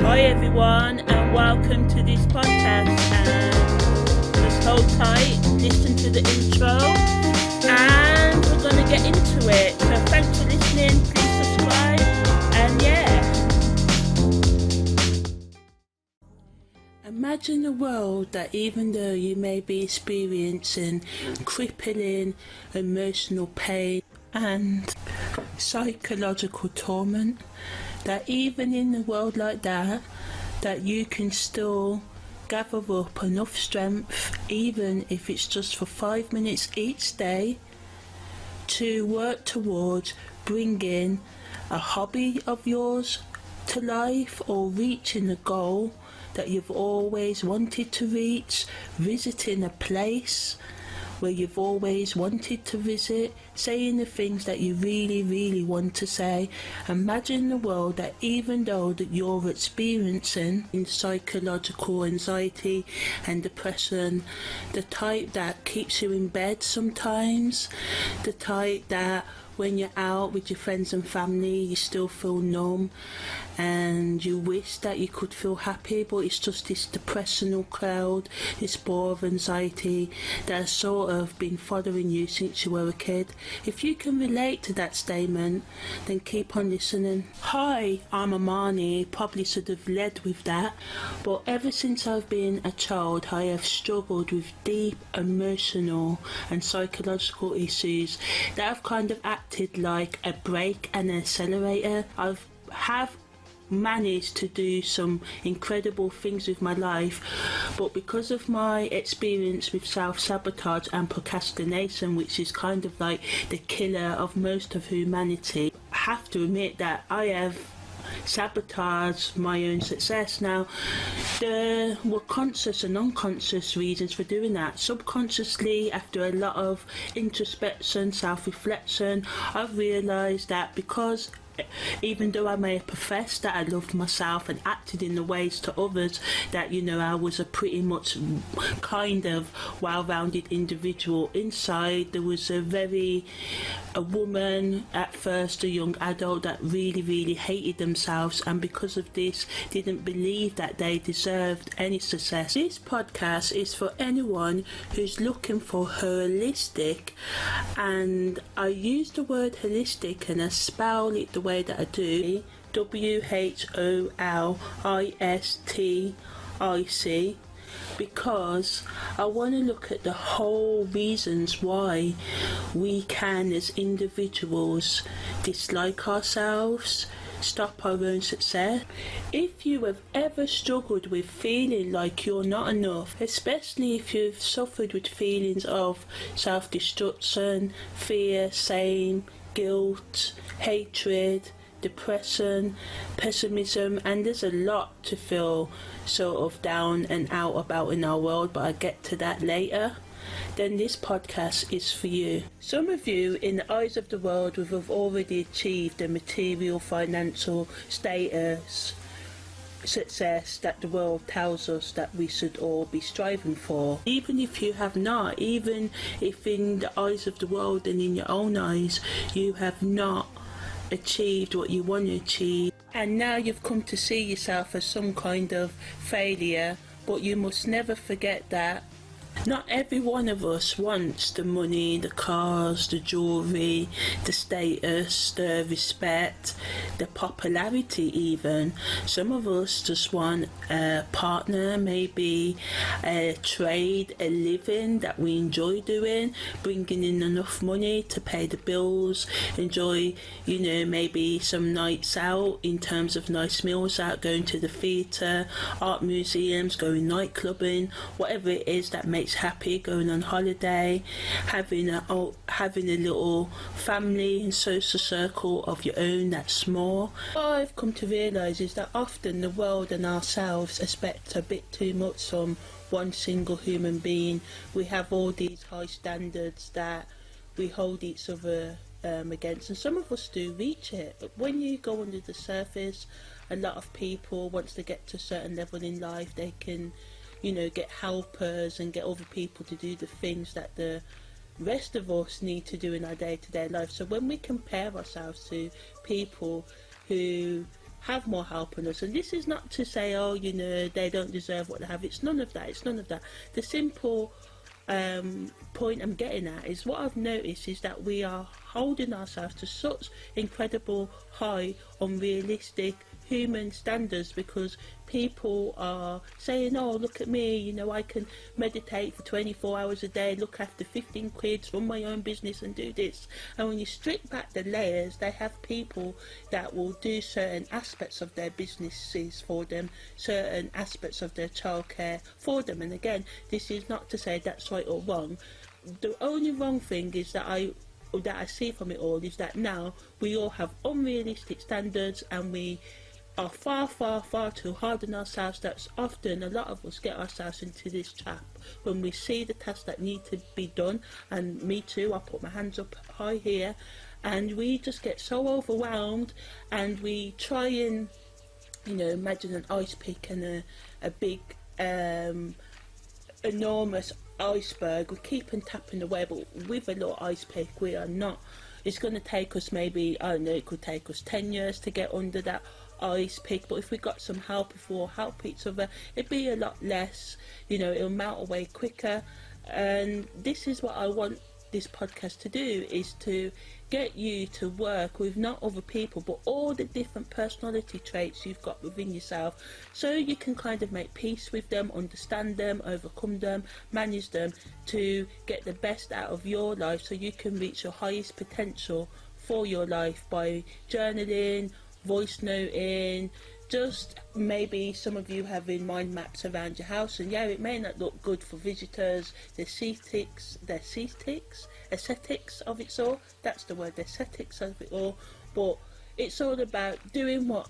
Hi everyone, and welcome to this podcast. And just hold tight, listen to the intro, and we're going to get into it. So thanks for listening, please subscribe, and Imagine a world that even though you may be experiencing crippling emotional pain and psychological torment, that even in a world like that, that you can still gather up enough strength, even if it's just for 5 minutes each day, to work towards bringing a hobby of yours to life, or reaching a goal that you've always wanted to reach, visiting a place where you've always wanted to visit, saying the things that you really want to say. Imagine the world that even though that you're experiencing in psychological anxiety and depression, the type that keeps you in bed sometimes, the type that when you're out with your friends and family you still feel numb and you wish that you could feel happy, but it's just this depressional cloud, this ball of anxiety that has sort of been following you since you were a kid. If you can relate to that statement, then keep on listening. Hi, I'm Amani, probably should have led with that, but ever since I've been a child I have struggled with deep emotional and psychological issues that have kind of acted like a brake and an accelerator. I have managed to do some incredible things with my life, but because of my experience with self-sabotage and procrastination, which is kind of like the killer of most of humanity, I have to admit that I have sabotaged my own success. Now, there were conscious and unconscious reasons for doing that. Subconsciously, after a lot of introspection, self-reflection, I've realised that because even though I may have professed that I loved myself and acted in the ways to others that, you know, I was a pretty much kind of well-rounded individual, inside there was a woman, at first a young adult, that really hated themselves, and because of this didn't believe that they deserved any success. This podcast is for anyone who's looking for holistic, and I use the word holistic and I spell it the way that I do, WHOLISTIC, because I want to look at the whole reasons why we can as individuals dislike ourselves, stop our own success. If you have ever struggled with feeling like you're not enough, especially if you've suffered with feelings of self-destruction, fear, shame, guilt, hatred, depression, pessimism, and there's a lot to feel sort of down and out about in our world, but I'll get to that later, then this podcast is for you. Some of you, in the eyes of the world, will have already achieved the material, financial status, success that the world tells us that we should all be striving for. Even if you have not, even if in the eyes of the world and in your own eyes you have not achieved what you want to achieve, and now you've come to see yourself as some kind of failure, but you must never forget that not every one of us wants the money, the cars, the jewellery, the status, the respect, the popularity even. Some of us just want a partner, maybe a trade, a living that we enjoy doing, bringing in enough money to pay the bills, enjoy, you know, maybe some nights out in terms of nice meals out, going to the theatre, art museums, going night clubbing, whatever it is that makes happy, going on holiday, having a little family and social circle of your own that's small. What I've come to realise is that often the world and ourselves expect a bit too much from one single human being. We have all these high standards that we hold each other against, and some of us do reach it, but when you go under the surface, a lot of people, once they get to a certain level in life, they can, you know, get helpers and get other people to do the things that the rest of us need to do in our day-to-day life. So when we compare ourselves to people who have more help on us. And this is not to say, oh, you know, they don't deserve what they have. It's none of that. It's none of that. The simple point I'm getting at is, what I've noticed is that we are holding ourselves to such incredible high, unrealistic human standards, because people are saying, oh, look at me, you know, I can meditate for 24 hours a day, look after 15 kids, run my own business and do this. And when you strip back the layers, they have people that will do certain aspects of their businesses for them, certain aspects of their childcare for them. And again, this is not to say that's right or wrong. The only wrong thing is that I see from it all is that now we all have unrealistic standards, and we are far too hard on ourselves. That's often, a lot of us get ourselves into this trap when we see the tasks that need to be done, and me too, I put my hands up high here, and we just get so overwhelmed, and we try and, you know, imagine an ice pick and a big enormous iceberg. We keep on tapping away, but with a little ice pick we are not, it's going to take us maybe, I don't know, it could take us 10 years to get under that ice pick, but if we got some help, if we all help each other, it'd be a lot less, you know, it'll melt away quicker. And this is what I want this podcast to do, is to get you to work with not other people, but all the different personality traits you've got within yourself, so you can kind of make peace with them, understand them, overcome them, manage them, to get the best out of your life, so you can reach your highest potential for your life by journaling, voice noting, just maybe some of you having mind maps around your house. And yeah, it may not look good for visitors, the aesthetics of it all, that's the word, the aesthetics of it all, but it's all about doing what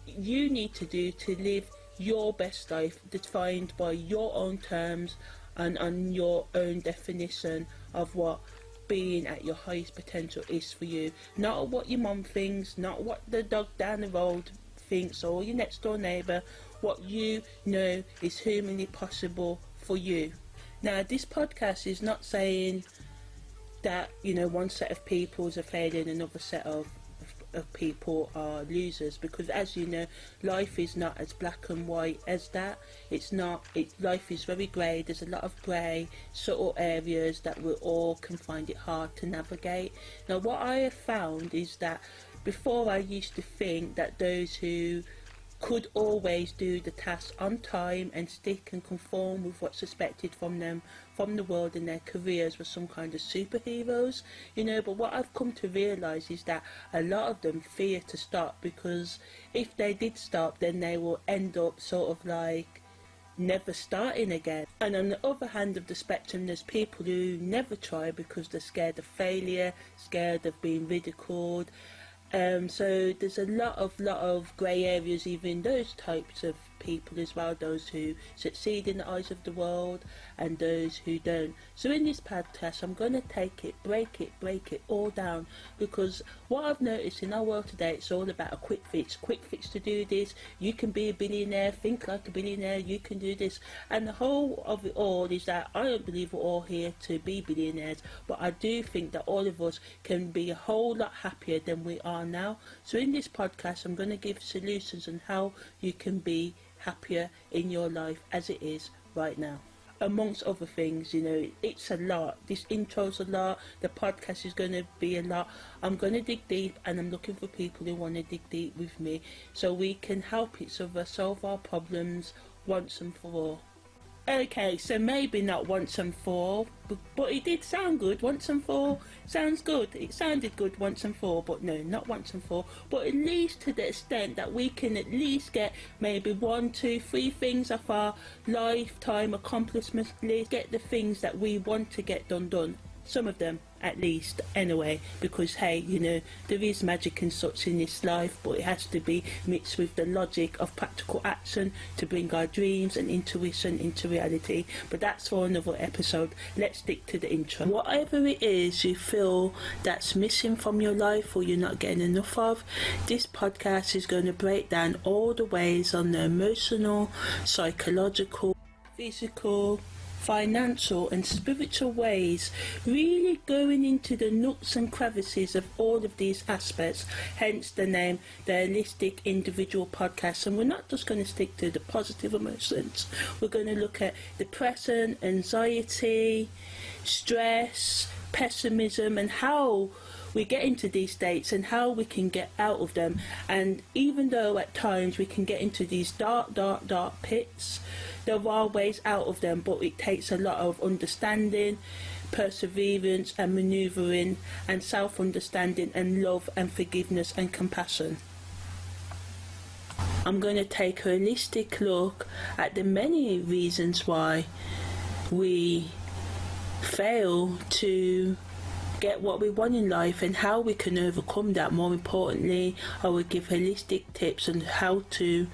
you need to do to live your best life, defined by your own terms and on your own definition of what being at your highest potential is for you. Not what your mum thinks, not what the dog down the road thinks, or your next door neighbour, what you know is humanly possible for you. Now, this podcast is not saying that, you know, one set of people is a failure and another set of people are losers, because as you know, life is not as black and white as that. It's not, life is very grey. There's a lot of grey subtle areas that we all can find it hard to navigate. Now, what I have found is that before, I used to think that those who could always do the task on time and stick and conform with what's expected from them, from the world and their careers, were some kind of superheroes, you know. But what I've come to realise is that a lot of them fear to stop, because if they did stop, then they will end up sort of like never starting again. And on the other hand of the spectrum, there's people who never try because they're scared of failure, scared of being ridiculed. So there's a lot of grey areas, even those types of people as well, those who succeed in the eyes of the world and those who don't. So in this podcast, I'm going to break it all down, because what I've noticed in our world today, it's all about a quick fix to do this. You can be a billionaire, think like a billionaire, you can do this. And the whole of it all is that I don't believe we're all here to be billionaires, but I do think that all of us can be a whole lot happier than we are now. So in this podcast, I'm going to give solutions on how you can be happier in your life as it is right now, amongst other things. You know, it's a lot. This intro's a lot, the podcast is going to be a lot. I'm going to dig deep, and I'm looking for people who want to dig deep with me, so we can help each other solve our problems once and for all. Okay, so maybe not once and for all, but it did sound good. Once and for all sounds good. It sounded good once and for all, but no, not once and for all. But at least to the extent that we can at least get maybe 1, 2, 3 things off our lifetime accomplishment list. Get the things that we want to get done. Some of them, at least, anyway, because hey, you know, there is magic and such in this life, but it has to be mixed with the logic of practical action to bring our dreams and intuition into reality. But that's for another episode. Let's stick to the intro. Whatever it is you feel that's missing from your life or you're not getting enough of, this podcast is going to break down all the ways on the emotional, psychological, physical, financial and spiritual ways, really going into the nooks and crevices of all of these aspects, hence the name, the Wholistic Individual Podcast. And we're not just going to stick to the positive emotions, we're going to look at depression, anxiety, stress, pessimism, and how we get into these states and how we can get out of them. And even though at times we can get into these dark pits, there are ways out of them, but it takes a lot of understanding, perseverance and manoeuvring, and self-understanding and love and forgiveness and compassion. I'm going to take a holistic look at the many reasons why we fail to get what we want in life and how we can overcome that. More importantly, I will give holistic tips on how to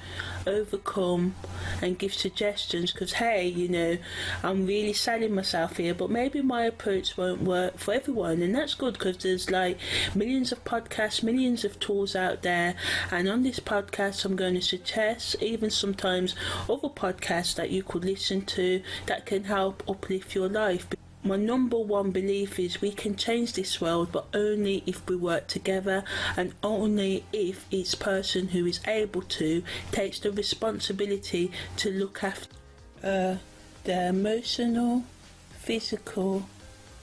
overcome and give suggestions, because hey, you know, I'm really selling myself here, but maybe my approach won't work for everyone, and that's good, because there's like millions of podcasts, millions of tools out there, and on this podcast I'm going to suggest even sometimes other podcasts that you could listen to that can help uplift your life. My number one belief is we can change this world, but only if we work together, and only if each person who is able to takes the responsibility to look after their emotional, physical,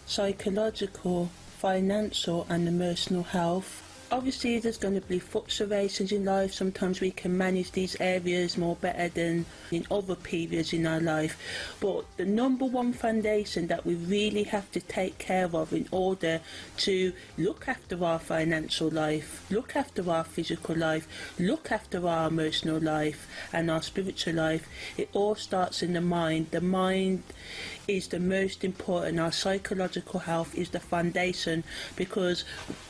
psychological, financial and emotional health. Obviously there's going to be fluctuations in life. Sometimes we can manage these areas more better than in other periods in our life, but the number one foundation that we really have to take care of in order to look after our financial life, look after our physical life, look after our emotional life and our spiritual life, it all starts in the mind. The mind is the most important. Our psychological health is the foundation, because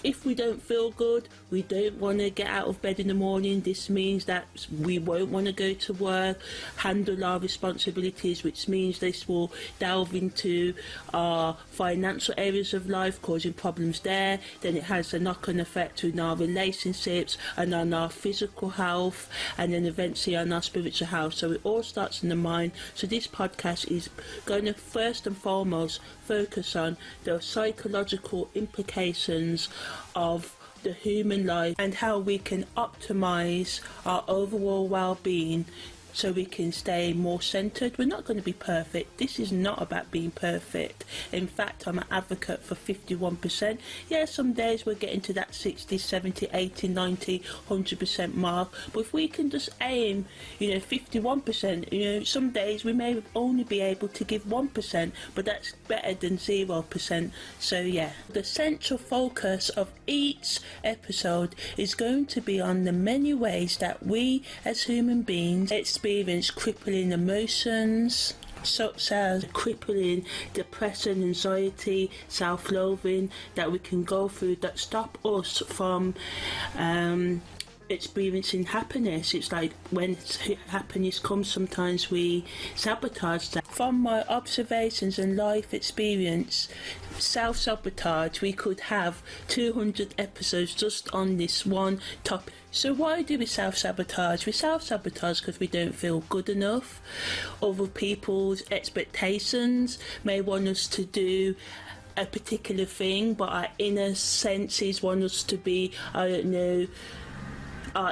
if we don't feel good, we don't want to get out of bed in the morning. This means that we won't want to go to work, handle our responsibilities, which means this will delve into our financial areas of life, causing problems there. Then it has a knock-on effect in our relationships and on our physical health, and then eventually on our spiritual health. So it all starts in the mind. So this podcast is going to first and foremost focus on the psychological implications of the human life and how we can optimize our overall well-being so we can stay more centered. We're not going to be perfect. This is not about being perfect. In fact, I'm an advocate for 51%. Yeah, some days we're getting to that 60, 70, 80, 90, 100% mark. But if we can just aim, 51%, some days we may only be able to give 1%, but that's better than 0%. So yeah, the central focus of each episode is going to be on the many ways that we as human beings experience crippling emotions, such as crippling depression, anxiety, self-loathing, that we can go through, that stop us from experiencing happiness. It's like when happiness comes, sometimes we sabotage that. From my observations and life experience, self-sabotage, we could have 200 episodes just on this one topic. So why do we self-sabotage? We self-sabotage because we don't feel good enough. Other people's expectations may want us to do a particular thing, but our inner senses want us to be, our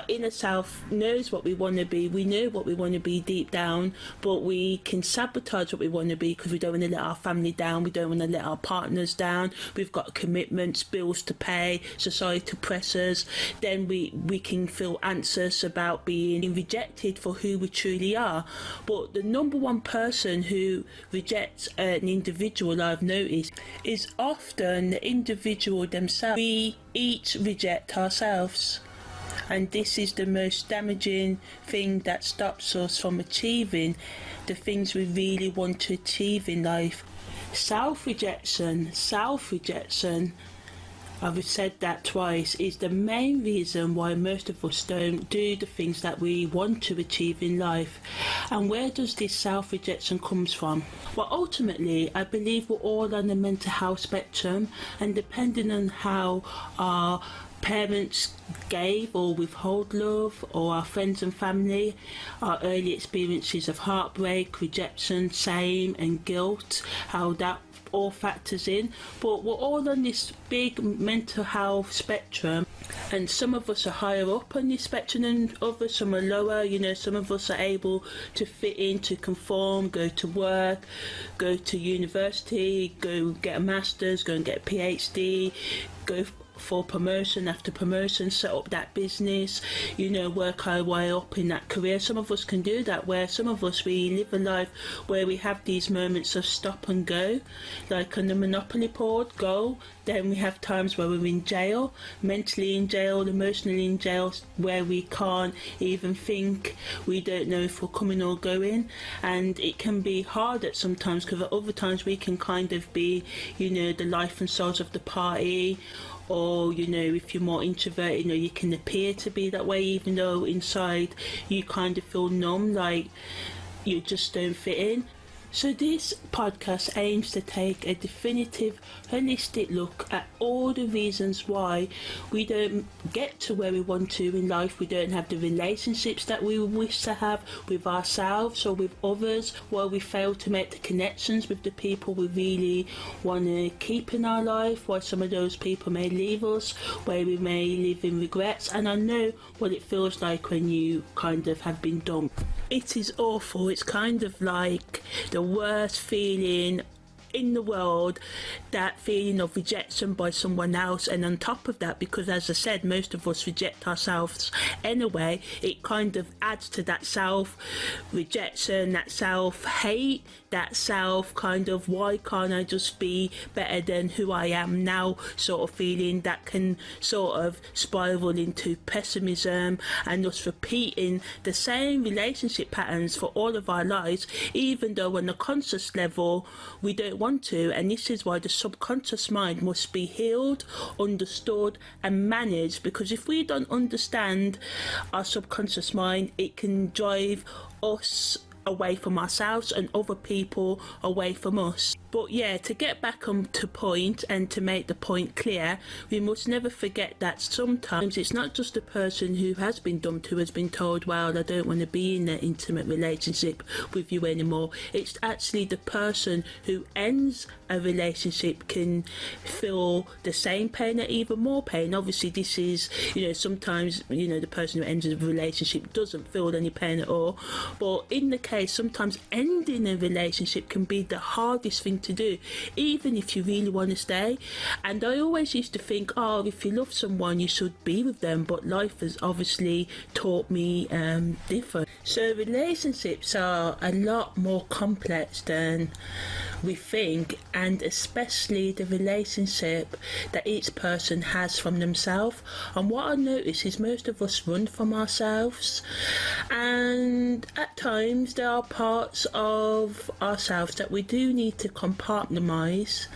inner self knows what we want to be. We know what we want to be deep down, but we can sabotage what we want to be because we don't want to let our family down. We don't want to let our partners down. We've got commitments, bills to pay, societal pressures. Then we can feel anxious about being rejected for who we truly are. But the number one person who rejects an individual, I've noticed, is often the individual themselves. We each reject ourselves. And this is the most damaging thing that stops us from achieving the things we really want to achieve in life. Self-rejection, I've said that twice, is the main reason why most of us don't do the things that we want to achieve in life. And where does this self-rejection comes from? Well, ultimately, I believe we're all on the mental health spectrum, and depending on how our parents gave or withhold love, or our friends and family, our early experiences of heartbreak, rejection, shame and guilt, how that all factors in. But we're all on this big mental health spectrum, and some of us are higher up on this spectrum than others, some are lower. Some of us are able to fit in, to conform, go to work, go to university, go get a master's, go and get a PhD, go for promotion after promotion, set up that business, work our way up in that career. Some of us can do that, where some of us, we live a life where we have these moments of stop and go, like on the Monopoly board, go. Then we have times where we're in jail, mentally in jail, emotionally in jail, where we can't even think, we don't know if we're coming or going, and it can be hard at sometimes, because at other times we can kind of be, the life and souls of the party. Or if you're more introverted, you can appear to be that way, even though inside you kind of feel numb, like you just don't fit in. So this podcast aims to take a definitive, holistic look at all the reasons why we don't get to where we want to in life. We don't have the relationships that we wish to have with ourselves or with others, why we fail to make the connections with the people we really want to keep in our life, why some of those people may leave us, where we may live in regrets. And I know what it feels like when you kind of have been dumped. It is awful. It's kind of like the worst feeling in the world, that feeling of rejection by someone else. And on top of that, because as I said, most of us reject ourselves anyway, it kind of adds to that self-rejection, that self-hate, that self kind of, why can't I just be better than who I am now sort of feeling, that can sort of spiral into pessimism and us repeating the same relationship patterns for all of our lives, even though on a conscious level we don't want to. And this is why the subconscious mind must be healed, understood and managed, because if we don't understand our subconscious mind, it can drive us away from ourselves and other people away from us. But yeah, to get back on to point and to make the point clear, we must never forget that sometimes it's not just the person who has been dumped who has been told, well, I don't want to be in an intimate relationship with you anymore. It's actually the person who ends a relationship can feel the same pain or even more pain. Obviously this is, sometimes, the person who ends a relationship doesn't feel any pain at all. But in the case, sometimes ending a relationship can be the hardest thing to do, even if you really want to stay. And I always used to think, if you love someone you should be with them, but life has obviously taught me different. So relationships are a lot more complex than we think, and especially the relationship that each person has from themselves. And what I notice is most of us run from ourselves, and at times there are parts of ourselves that we do need to compartmentalize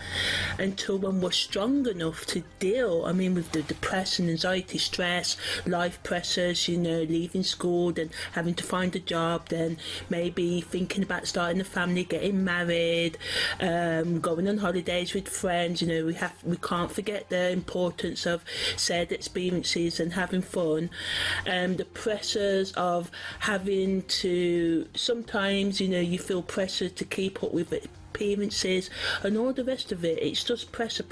until when we're strong enough to deal, with the depression, anxiety, stress, life pressures, leaving school, then having to find a job, then maybe thinking about starting a family, getting married, going on holidays with friends. We can't forget the importance of shared experiences and having fun. The pressures of having to, sometimes you feel pressure to keep up with appearances and all the rest of it. It's just pressure.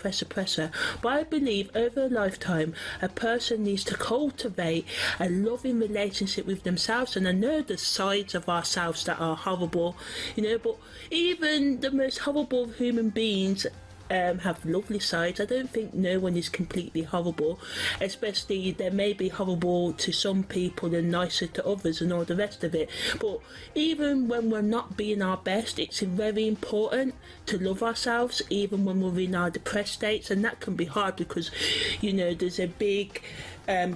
But I believe over a lifetime a person needs to cultivate a loving relationship with themselves. And I know the sides of ourselves that are horrible, but even the most horrible of human beings have lovely sides. I don't think no one is completely horrible, especially they may be horrible to some people and nicer to others and all the rest of it. But even when we're not being our best, it's very important to love ourselves, even when we're in our depressed states. And that can be hard because there's a big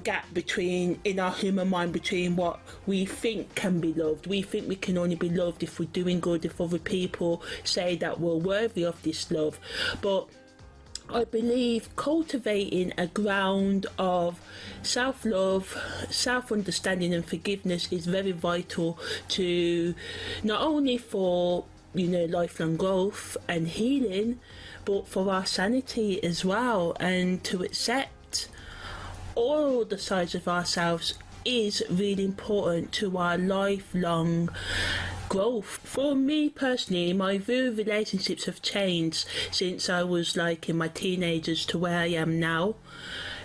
gap in our human mind between what we think can be loved. We think we can only be loved if we're doing good, if other people say that we're worthy of this love. But I believe cultivating a ground of self-love, self-understanding and forgiveness is very vital to not only for lifelong growth and healing, but for our sanity as well, and to accept all the sides of ourselves is really important to our lifelong growth. For me personally, my view of relationships have changed since I was like in my teenagers to where I am now.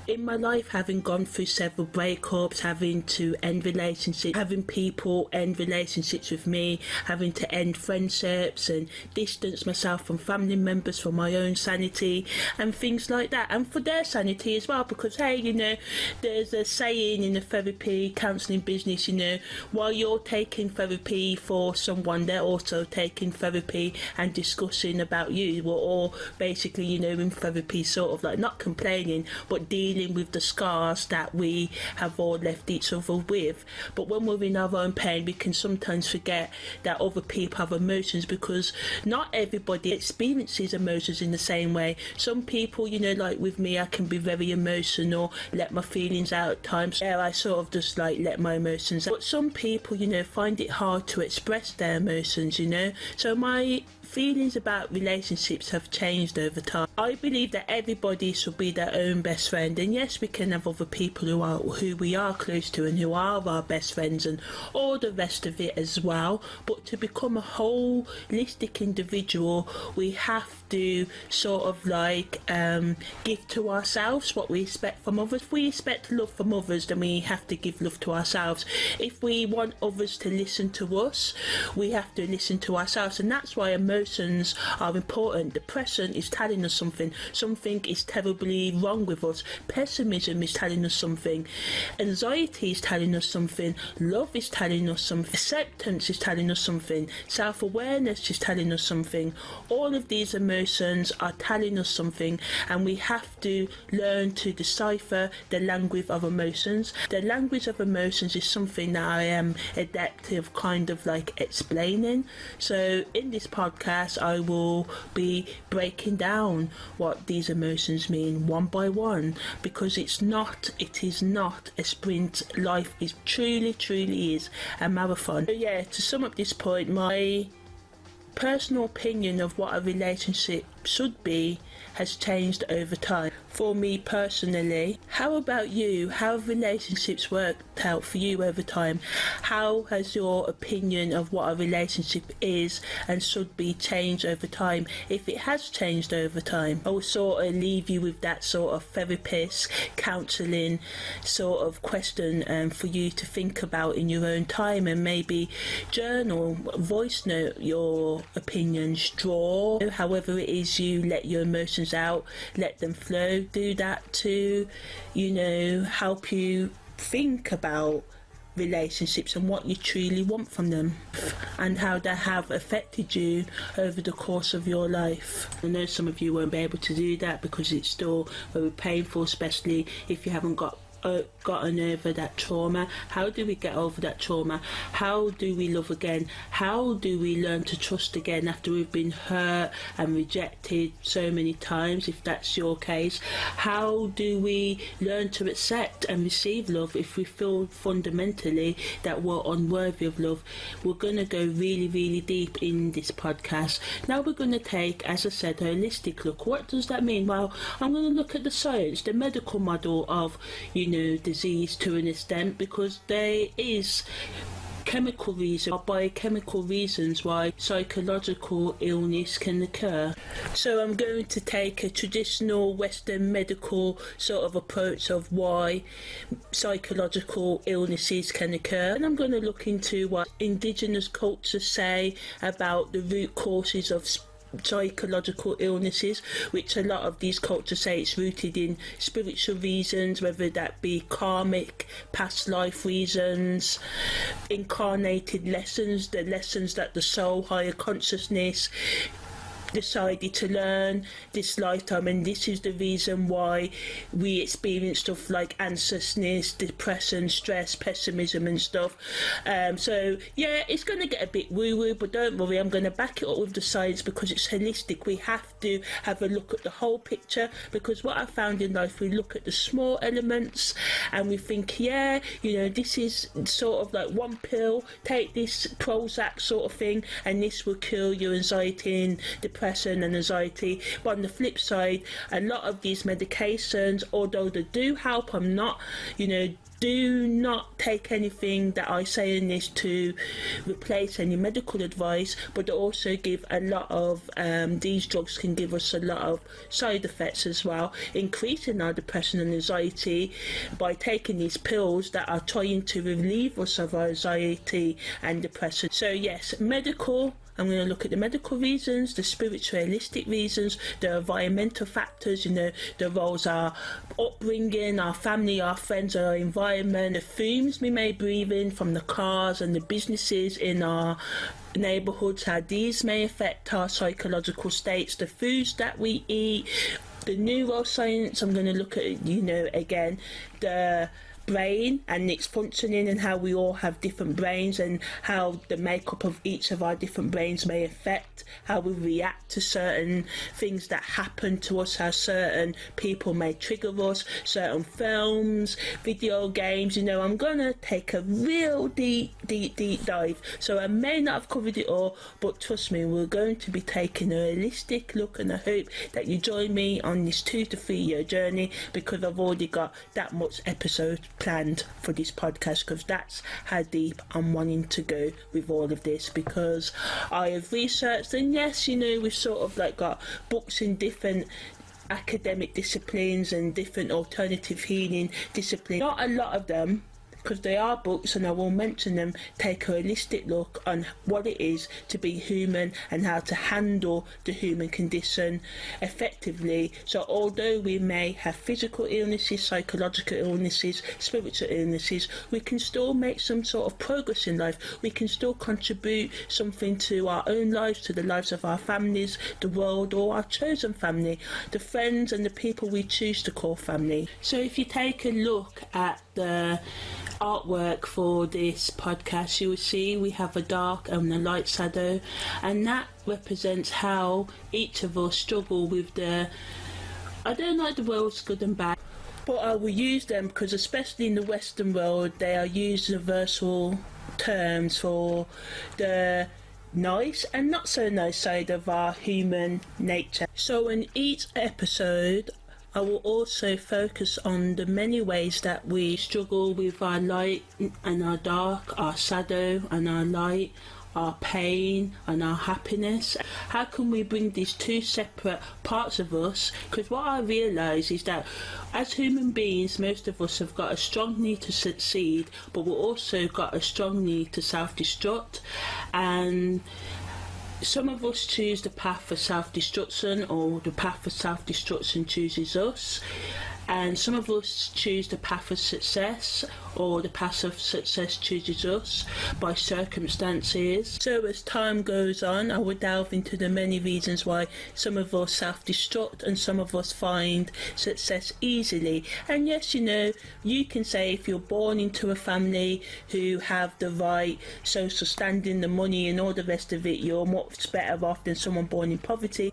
In my life, having gone through several breakups, having to end relationships, having people end relationships with me, having to end friendships and distance myself from family members for my own sanity and things like that, and for their sanity as well, because hey, you know, there's a saying in the therapy counselling business, you know, while you're taking therapy for someone, they're also taking therapy and discussing about you. We're all basically, you know, in therapy sort of like not complaining but dealing with the scars that we have all left each other with. But when we're in our own pain, we can sometimes forget that other people have emotions, because not everybody experiences emotions in the same way. Some people, you know, like with me, I can be very emotional, let my feelings out at times. Yeah, I sort of just like let my emotions out. But some people, you know, find it hard to express their emotions, you know. So my feelings about relationships have changed over time. I believe that everybody should be their own best friend, and yes, we can have other people who we are close to and who are our best friends and all the rest of it as well. But to become a holistic individual, we have to sort of like give to ourselves what we expect from others. If we expect love from others, then we have to give love to ourselves. If we want others to listen to us, we have to listen to ourselves, and that's why emotions are important. Depression is telling us something is terribly wrong with us. Pessimism is telling us something. Anxiety is telling us something. Love is telling us something. Acceptance is telling us something. Self-awareness is telling us something. All of these emotions are telling us something, and we have to learn to decipher the language of emotions. The language of emotions is something that I am adept of kind of like explaining. So in this podcast, I will be breaking down what these emotions mean one by one, because it is not a sprint. Life is truly is a marathon. So yeah, to sum up this point, my personal opinion of what a relationship should be has changed over time. For me personally, how about you? How have relationships worked out for you over time? How has your opinion of what a relationship is and should be changed over time, if it has changed over time? I will sort of leave you with that sort of therapist, counselling sort of question for you to think about in your own time, and maybe journal, voice note your opinions, draw, however it is you let your emotions out, let them flow. Do that to, you know, help you think about relationships and what you truly want from them and how they have affected you over the course of your life. I know some of you won't be able to do that because it's still very painful, especially if you haven't gotten over that trauma. How do we get over that trauma? How do we love again? How do we learn to trust again after we've been hurt and rejected so many times, if that's your case? How do we learn to accept and receive love if we feel fundamentally that we're unworthy of love? We're going to go really deep in this podcast. Now we're going to take, as I said, a holistic look. What does that mean? Well, I'm going to look at the science, the medical model of, you know, disease to an extent, because there is chemical reasons or biochemical reasons why psychological illness can occur. So I'm going to take a traditional Western medical sort of approach of why psychological illnesses can occur, and I'm going to look into what indigenous cultures say about the root causes of psychological illnesses, which a lot of these cultures say it's rooted in spiritual reasons, whether that be karmic, past life reasons, incarnated lessons, the lessons that the soul, higher consciousness decided to learn this lifetime, and this is the reason why we experience stuff like anxiousness, depression, stress, pessimism and stuff. So yeah, it's going to get a bit woo-woo, but don't worry, I'm going to back it up with the science because it's holistic. We have to have a look at the whole picture, because what I found in life, we look at the small elements and we think, yeah, you know, this is sort of like one pill, take this Prozac sort of thing and this will cure your anxiety and depression depression and anxiety. But on the flip side, a lot of these medications, although they do help, I'm not, do not take anything that I say in this to replace any medical advice, but they also give a lot of, these drugs can give us a lot of side effects as well, increasing our depression and anxiety by taking these pills that are trying to relieve us of our anxiety and depression. So yes, I'm going to look at the medical reasons, the spiritualistic reasons, the environmental factors, the roles our upbringing, our family, our friends, our environment, the fumes we may breathe in from the cars and the businesses in our neighbourhoods, how these may affect our psychological states, the foods that we eat, the neuroscience. I'm going to look at, again, the brain and its functioning and how we all have different brains and how the makeup of each of our different brains may affect how we react to certain things that happen to us, how certain people may trigger us, certain films, video games. I'm gonna take a real deep dive, so I may not have covered it all, but trust me, we're going to be taking a holistic look, and I hope that you join me on this 2 to 3 year journey, because I've already got that much episode planned for this podcast, because that's how deep I'm wanting to go with all of this, because I have researched, and yes, we've sort of got books in different academic disciplines and different alternative healing disciplines. Not a lot of them, because they are books, and I will mention them, take a holistic look on what it is to be human and how to handle the human condition effectively. So although we may have physical illnesses, psychological illnesses, spiritual illnesses, we can still make some sort of progress in life. We can still contribute something to our own lives, to the lives of our families, the world, or our chosen family, the friends and the people we choose to call family. So if you take a look at the artwork for this podcast, you will see we have a dark and a light shadow, and that represents how each of us struggle with I don't like the words good and bad, but I will use them because especially in the Western world they are universal terms for the nice and not so nice side of our human nature. So in each episode I will also focus on the many ways that we struggle with our light and our dark, our shadow and our light, our pain and our happiness. How can we bring these two separate parts of us? Because what I realise is that as human beings, most of us have got a strong need to succeed, but we've also got a strong need to self-destruct, and some of us choose the path for self-destruction, or the path for self-destruction chooses us, and some of us choose the path of success, or the path of success chooses us by circumstances. So as time goes on, I will delve into the many reasons why some of us self-destruct and some of us find success easily. And yes, you can say if you're born into a family who have the right social standing, the money and all the rest of it, you're much better off than someone born in poverty.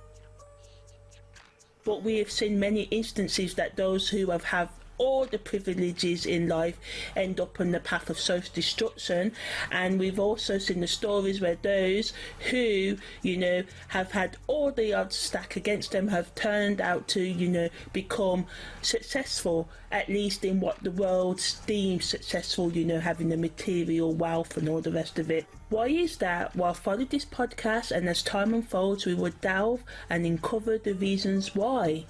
But we have seen many instances that those who have all the privileges in life end up on the path of self-destruction, and we've also seen the stories where those who have had all the odds stacked against them have turned out to become successful, at least in what the world deems successful, having the material wealth and all the rest of it. Why is that? Well, follow this podcast, and as time unfolds we will delve and uncover the reasons why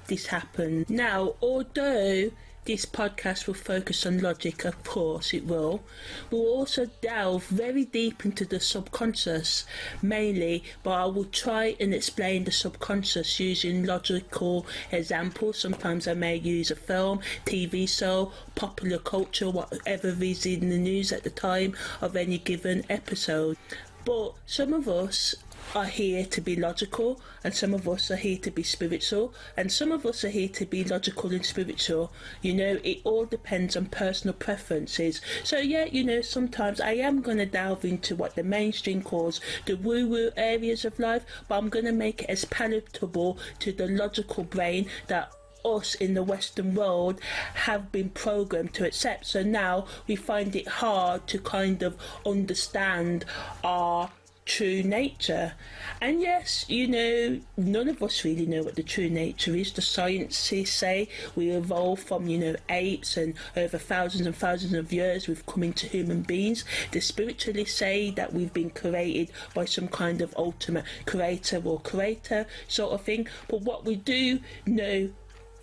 this happened. Now, although this podcast will focus on logic, of course it will, we'll also delve very deep into the subconscious mainly, but I will try and explain the subconscious using logical examples. Sometimes I may use a film, TV show, popular culture, whatever is in the news at the time of any given episode. But some of us are here to be logical, and some of us are here to be spiritual, and some of us are here to be logical and spiritual. It all depends on personal preferences. So yeah, sometimes I am going to delve into what the mainstream calls the woo-woo areas of life, but I'm going to make it as palatable to the logical brain that us in the Western world have been programmed to accept. So now we find it hard to kind of understand our true nature. And yes, you know, none of us really know what the true nature is. The scientists say we evolved from, you know, apes, and over thousands and thousands of years we've come into human beings. The spiritualists say that we've been created by some kind of ultimate creator or creator sort of thing. But what we do know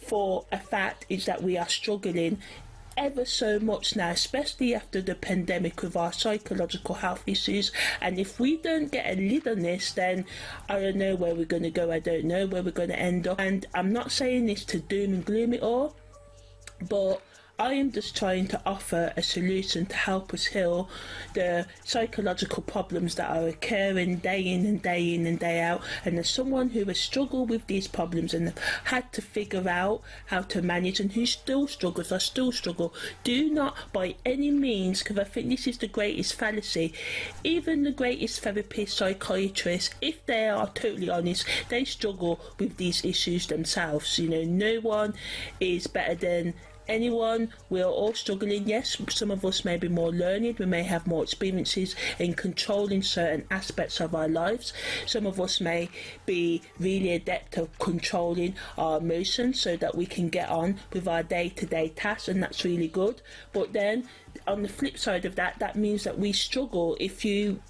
for a fact is that we are struggling ever so much now, especially after the pandemic, with our psychological health issues. And if we don't get a lid on this, then I don't know where we're going to go. I don't know where we're going to end up. And I'm not saying this to doom and gloom it all, but I am just trying to offer a solution to help us heal the psychological problems that are occurring day in and day in and day out. And as someone who has struggled with these problems and had to figure out how to manage, and who still struggles, I still struggle, do not by any means, because I think this is the greatest fallacy, even the greatest therapists, psychiatrists, if they are totally honest, they struggle with these issues themselves. You know, no one is better than anyone. We are all struggling. Yes, some of us may be more learned, we may have more experiences in controlling certain aspects of our lives. Some of us may be really adept at controlling our emotions so that we can get on with our day-to-day tasks, and that's really good. But then on the flip side of that, that means that we struggle if you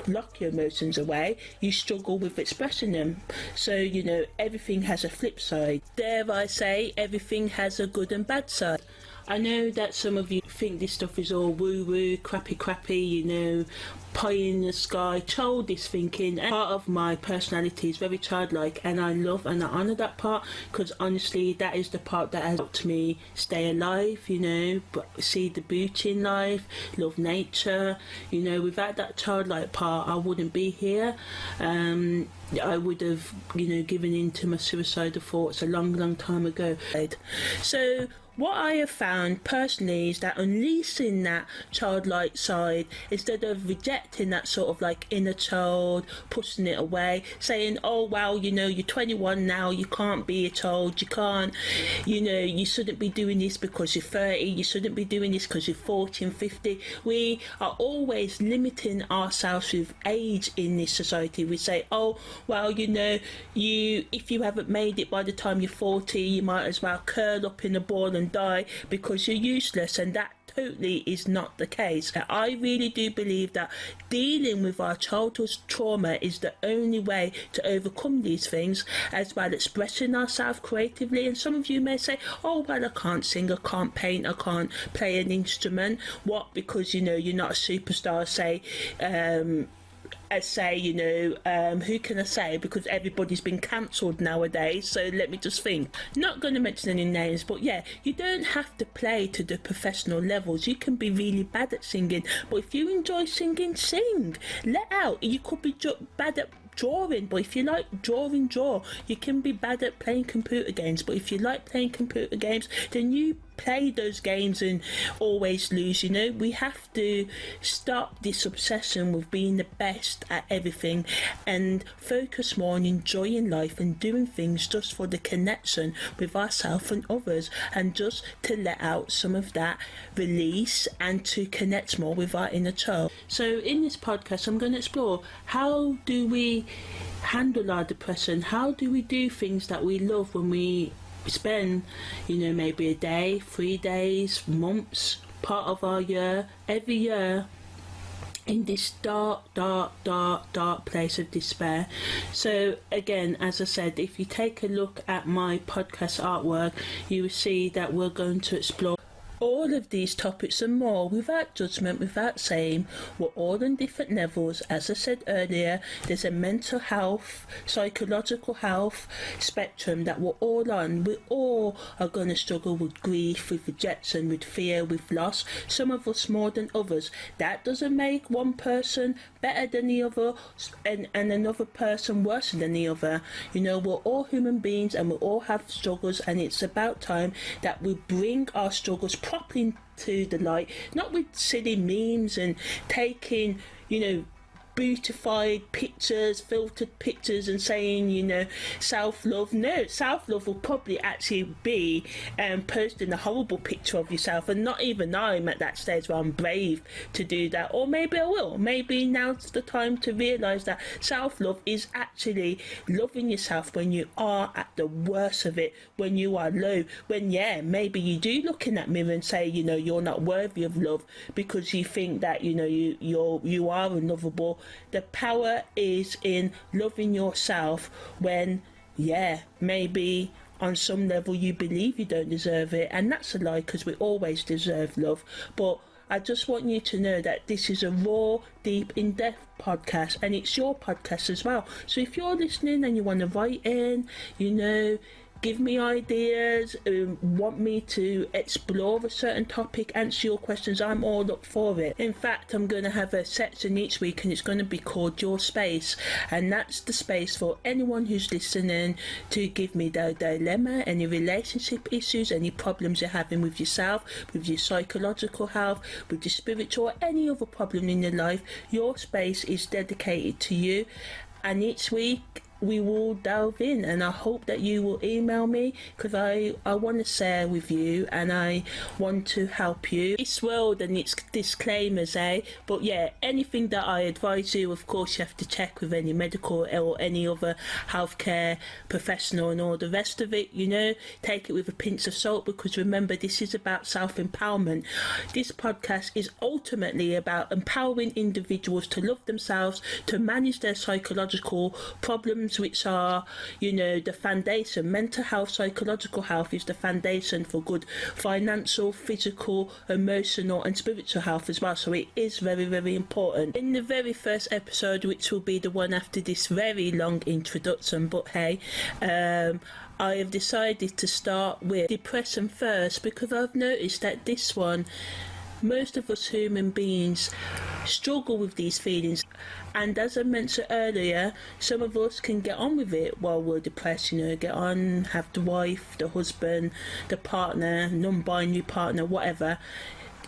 lock your emotions away, you struggle with expressing them. So, you know, everything has a flip side. Dare I say, everything has a good and bad side. I know that some of you think this stuff is all woo-woo, crappy, you know, pie in the sky, childish thinking. And part of my personality is very childlike, and I love and I honour that part, because honestly that is the part that has helped me stay alive, you know, but see the beauty in life, love nature. You know, without that childlike part I wouldn't be here. I would have, you know, given in to my suicidal thoughts a long time ago. So what I have found personally is that unleashing that childlike side, instead of rejecting that sort of like inner child, pushing it away, saying, oh well, you know, you're 21 now, you can't be a child, you can't, you know, you shouldn't be doing this because you're 30, you shouldn't be doing this because you're 40 and 50. We are always limiting ourselves with age in this society. We say, oh well, you know, if you haven't made it by the time you're 40, you might as well curl up in a ball and die because you're useless. And that totally is not the case. I really do believe that dealing with our childhood trauma is the only way to overcome these things, as well as expressing ourselves creatively. And some of you may say, oh well, I can't sing, I can't paint, I can't play an instrument. What? Because, you know, you're not a superstar, say, you know, who can I say, because everybody's been cancelled nowadays, so let me just think. Not going to mention any names, but yeah, you don't have to play to the professional levels. You can be really bad at singing, but if you enjoy singing, sing, let out. You could be bad at drawing, but if you like drawing, draw. You can be bad at playing computer games, but if you like playing computer games, then you play those games and always lose. You know, we have to stop this obsession with being the best at everything and focus more on enjoying life and doing things just for the connection with ourselves and others, and just to let out some of that release and to connect more with our inner child. So in this podcast I'm going to explore, how do we handle our depression? How do we do things that we love when we spend, you know, maybe a day, 3 days, months, part of our year, every year in this dark place of despair? So again, as I said, if you take a look at my podcast artwork, you will see that we're going to explore all of these topics and more without judgment, without shame. We're all on different levels. As I said earlier, there's a mental health, psychological health spectrum that we're all on. We all are going to struggle with grief, with rejection, with fear, with loss. Some of us more than others. That doesn't make one person better than the other and another person worse than the other. You know, we're all human beings and we all have struggles, and it's about time that we bring our struggles properly to the light, not with silly memes and taking, you know, beautified pictures, filtered pictures, and saying, you know, self-love. No, self-love will probably actually be posting a horrible picture of yourself, and not even I'm at that stage where I'm brave to do that. Or maybe I will. Maybe now's the time to realise that self-love is actually loving yourself when you are at the worst of it, when you are low, when maybe you do look in that mirror and say, you know, you're not worthy of love because you think that, you know, you are unlovable. The power is in loving yourself when maybe on some level you believe you don't deserve it, and that's a lie, because we always deserve love. But I just want you to know that this is a raw, deep, in-depth podcast, and it's your podcast as well. So if you're listening and you want to write in, you know, give me ideas, want me to explore a certain topic, answer your questions, I'm all up for it. In fact, I'm going to have a section each week, and it's going to be called Your Space, and that's the space for anyone who's listening to give me their dilemma, any relationship issues, any problems you're having with yourself, with your psychological health, with your spiritual, or any other problem in your life. Your space is dedicated to you, and each week we will delve in, and I hope that you will email me, because I want to share with you and I want to help you. This world and its disclaimers, but anything that I advise you, of course you have to check with any medical or any other healthcare professional, and all the rest of it, you know, take it with a pinch of salt, because remember, this is about self-empowerment. This podcast is ultimately about empowering individuals to love themselves, to manage their psychological problems, which are, you know, the foundation. Mental health, psychological health is the foundation for good financial, physical, emotional and spiritual health as well. So it is very, very important. In the very first episode, which will be the one after this very long introduction, but hey, I have decided to start with depression first, because I've noticed that this one, most of us human beings struggle with these feelings, and as I mentioned earlier, some of us can get on with it while we're depressed, you know, get on, have the wife, the husband, the partner, non-binary partner, whatever,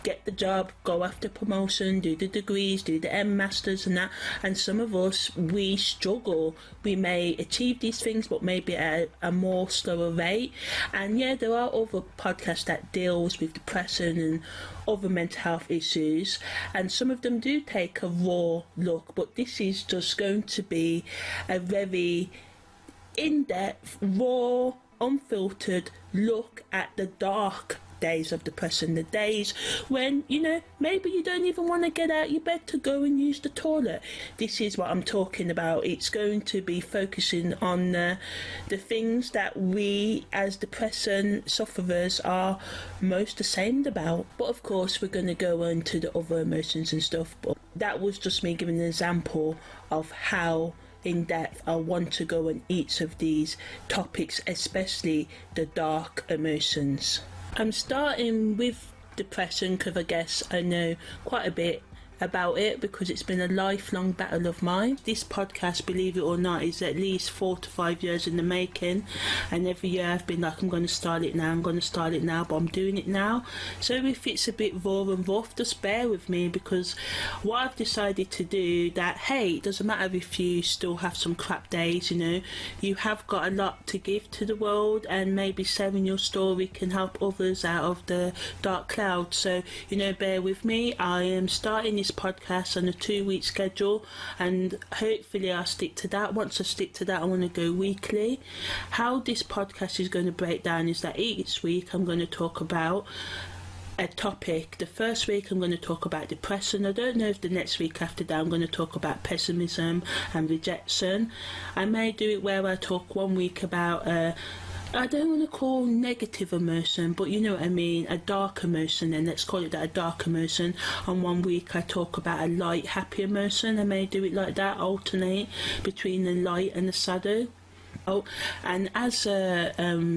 get the job, go after promotion, do the degrees, do the masters and that. And some of us, we struggle. We may achieve these things, but maybe at a more slower rate. And there are other podcasts that deals with depression and other mental health issues, and some of them do take a raw look, but this is just going to be a very in-depth, raw, unfiltered look at the dark days of depression, the days when, you know, maybe you don't even want to get out your bed to go and use the toilet. This is what I'm talking about. It's going to be focusing on the things that we as depression sufferers are most ashamed about. But of course we're going to go on to the other emotions and stuff, but that was just me giving an example of how in depth I want to go on each of these topics, especially the dark emotions. I'm starting with depression because I guess I know quite a bit about it, because it's been a lifelong battle of mine. This podcast, believe it or not, is at least 4 to 5 years in the making, and every year I've been like, I'm going to start it now, but I'm doing it now. So if it's a bit raw and rough, just bear with me, because what I've decided to do, that hey, it doesn't matter if you still have some crap days, you know, you have got a lot to give to the world, and maybe sharing your story can help others out of the dark cloud. So, you know, bear with me. I am starting this podcast on a 2-week schedule, and hopefully I'll stick to that. Once I stick to that, I want to go weekly. How this podcast is going to break down is that each week I'm going to talk about a topic. The first week I'm going to talk about depression. I don't know if the next week after that I'm going to talk about pessimism and rejection. I may do it where I talk one week about I don't want to call negative emotion, but you know what I mean, a dark emotion, and let's call it that, a dark emotion. On one week I talk about a light, happy emotion. I may do it like that, alternate between the light and the shadow. Oh, and as a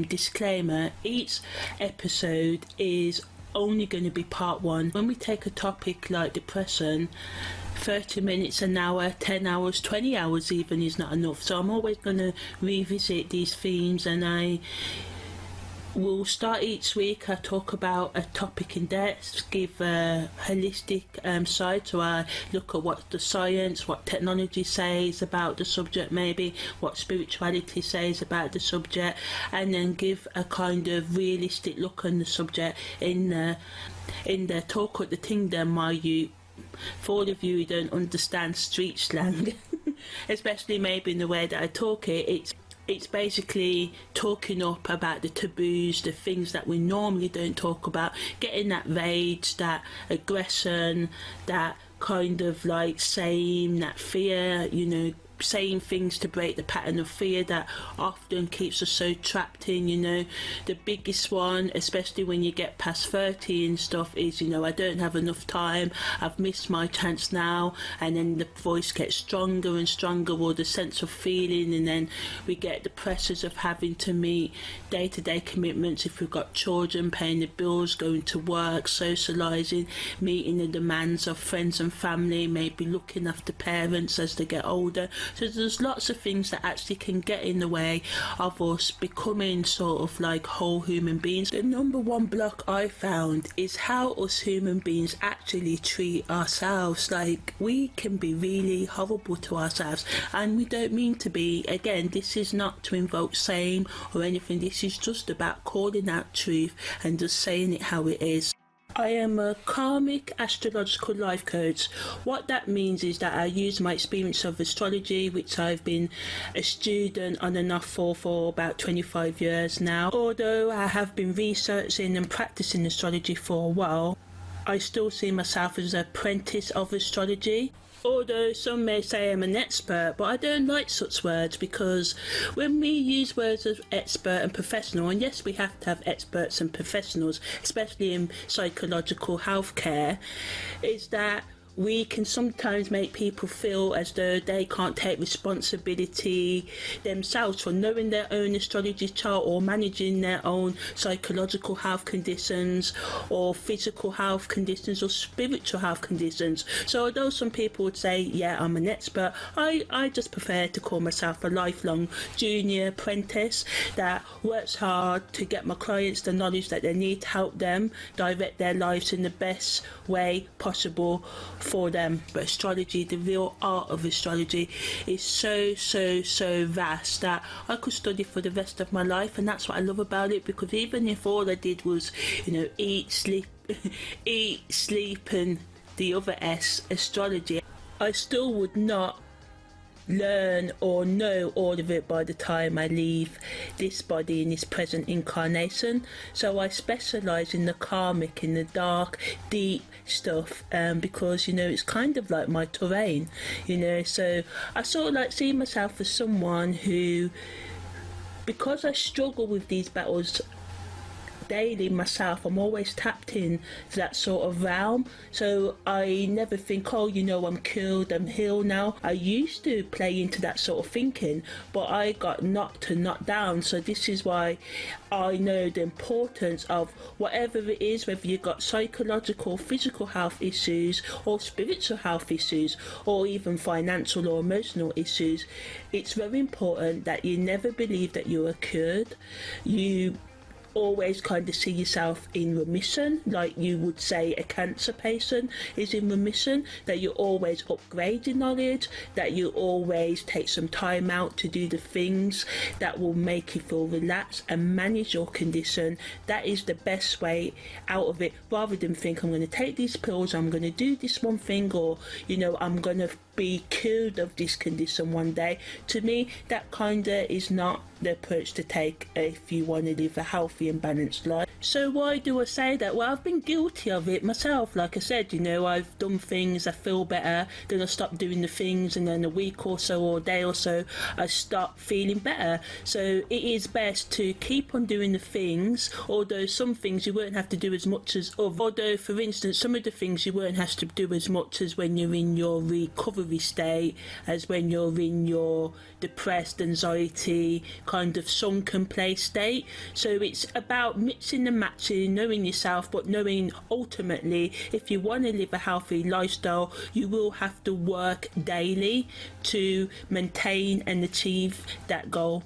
disclaimer, each episode is only going to be part 1. When we take a topic like depression, 30 minutes, an hour, 10 hours, 20 hours even is not enough. So I'm always going to revisit these themes, and I We'll start each week. I talk about a topic in depth, give a holistic side, so I look at what the science, what technology says about the subject, maybe what spirituality says about the subject, and then give a kind of realistic look on the subject in the talk at the kingdom. For all of you who don't understand street slang, especially maybe in the way that I talk it's basically talking up about the taboos, the things that we normally don't talk about, getting that rage, that aggression, that kind of like that fear, saying things to break the pattern of fear that often keeps us so trapped in, the biggest one, especially when you get past 30 and stuff, is, I don't have enough time, I've missed my chance now, and then the voice gets stronger and stronger, or the sense of feeling, and then we get the pressures of having to meet day-to-day commitments if we've got children, paying the bills, going to work, socialising, meeting the demands of friends and family, maybe looking after parents as they get older. So there's lots of things that actually can get in the way of us becoming sort of like whole human beings. The number one block I found is how us human beings actually treat ourselves. Like, we can be really horrible to ourselves, and we don't mean to be. Again, this is not to invoke shame or anything. This is just about calling out truth and just saying it how it is. I am a karmic astrological life coach. What that means is that I use my experience of astrology, which I've been a student on and off for about 25 years now. Although I have been researching and practicing astrology for a while, I still see myself as an apprentice of astrology. Although some may say I'm an expert, but I don't like such words, because when we use words as expert and professional, and yes, we have to have experts and professionals, especially in psychological healthcare, is that we can sometimes make people feel as though they can't take responsibility themselves for knowing their own astrology chart, or managing their own psychological health conditions, or physical health conditions, or spiritual health conditions. So although some people would say, yeah, I'm an expert, I just prefer to call myself a lifelong junior apprentice that works hard to get my clients the knowledge that they need to help them direct their lives in the best way possible for them. But astrology, the real art of astrology, is so vast that I could study for the rest of my life, and that's what I love about it. Because even if all I did was eat, sleep and the other S, astrology, I still would not learn or know all of it by the time I leave this body in this present incarnation. So I specialise in the karmic, in the dark, deep stuff, because it's kind of like my terrain, so I sort of like see myself as someone who, because I struggle with these battles daily myself, I'm always tapped in to that sort of realm. So I never think, I'm cured, I'm healed now. I used to play into that sort of thinking, but I got knocked down. So this is why I know the importance of whatever it is, whether you've got psychological, physical health issues, or spiritual health issues, or even financial or emotional issues. It's very important that you never believe that you are cured. You always kind of see yourself in remission, like you would say a cancer patient is in remission, that you always upgrade your knowledge, that you always take some time out to do the things that will make you feel relaxed and manage your condition. That is the best way out of it, rather than think, I'm going to take these pills, I'm going to do this one thing, or I'm going to be cured of this condition one day. To me, that kinda is not the approach to take if you want to live a healthy and balanced life. So why do I say that? Well, I've been guilty of it myself. Like I said, I've done things, I feel better, then I stop doing the things, and then a week or so or a day or so I start feeling better. So it is best to keep on doing the things, although some things you won't have to do as much as others. Although, for instance, some of the things you won't have to do as much as when you're in your recovery state, as when you're in your depressed, anxiety, kind of sunken place state. So it's about mixing and matching, knowing yourself, but knowing ultimately, if you want to live a healthy lifestyle, you will have to work daily to maintain and achieve that goal.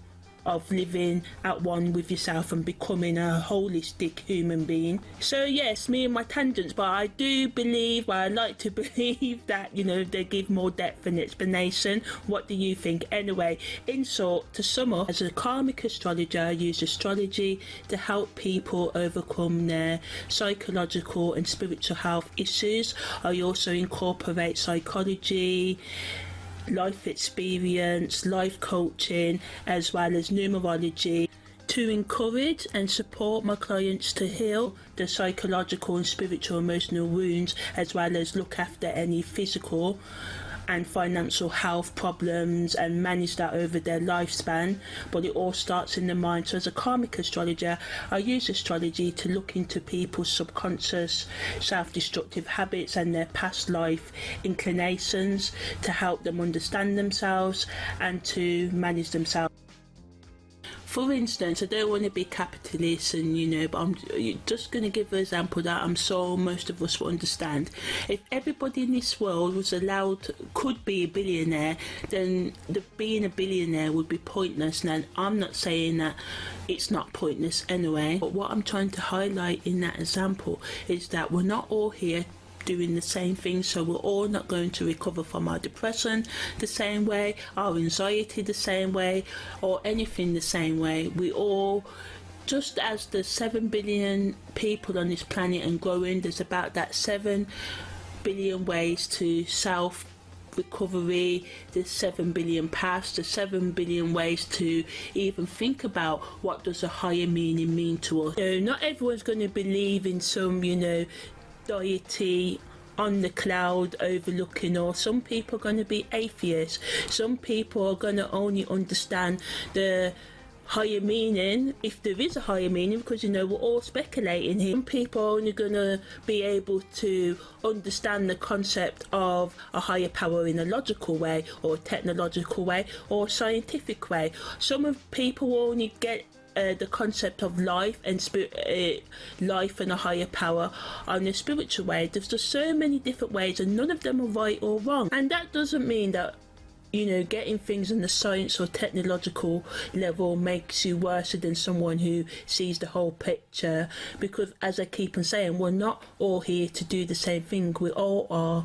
of living at one with yourself and becoming a holistic human being. So yes, me and my tangents, but I do believe, well, I like to believe that, you know, they give more depth and explanation. What do you think? Anyway, in short, to sum up, as a karmic astrologer, I use astrology to help people overcome their psychological and spiritual health issues. I also incorporate psychology, life experience, life coaching, as well as numerology to encourage and support my clients to heal the psychological and spiritual emotional wounds, as well as look after any physical and financial health problems and manage that over their lifespan. But it all starts in the mind. So as a karmic astrologer, I use astrology to look into people's subconscious self-destructive habits and their past life inclinations to help them understand themselves and to manage themselves. For instance, I don't want to be capitalist and, you know, but I'm just going to give an example that I'm sure most of us will understand. If everybody in this world was allowed, could be a billionaire, then being a billionaire would be pointless. Now, I'm not saying that it's not pointless anyway, but what I'm trying to highlight in that example is that we're not all here doing the same thing, so we're all not going to recover from our depression the same way, our anxiety the same way, or anything the same way. We all, just as there's 7 billion people on this planet and growing, there's about that 7 billion ways to self recovery, there's 7 billion past, there's 7 billion ways to even think about what does a higher meaning mean to us. So not everyone's going to believe in some, you know, deity on the cloud overlooking, or some people are going to be atheists. Some people are going to only understand the higher meaning, if there is a higher meaning, because, you know, we're all speculating here. Some people are only going to be able to understand the concept of a higher power in a logical way, or a technological way, or a scientific way. Some of people will only get the concept of life and life and a higher power on a spiritual way. There's just so many different ways, and none of them are right or wrong. And that doesn't mean that, you know, getting things on the science or technological level makes you worse than someone who sees the whole picture, because, as I keep on saying, we're not all here to do the same thing. We all are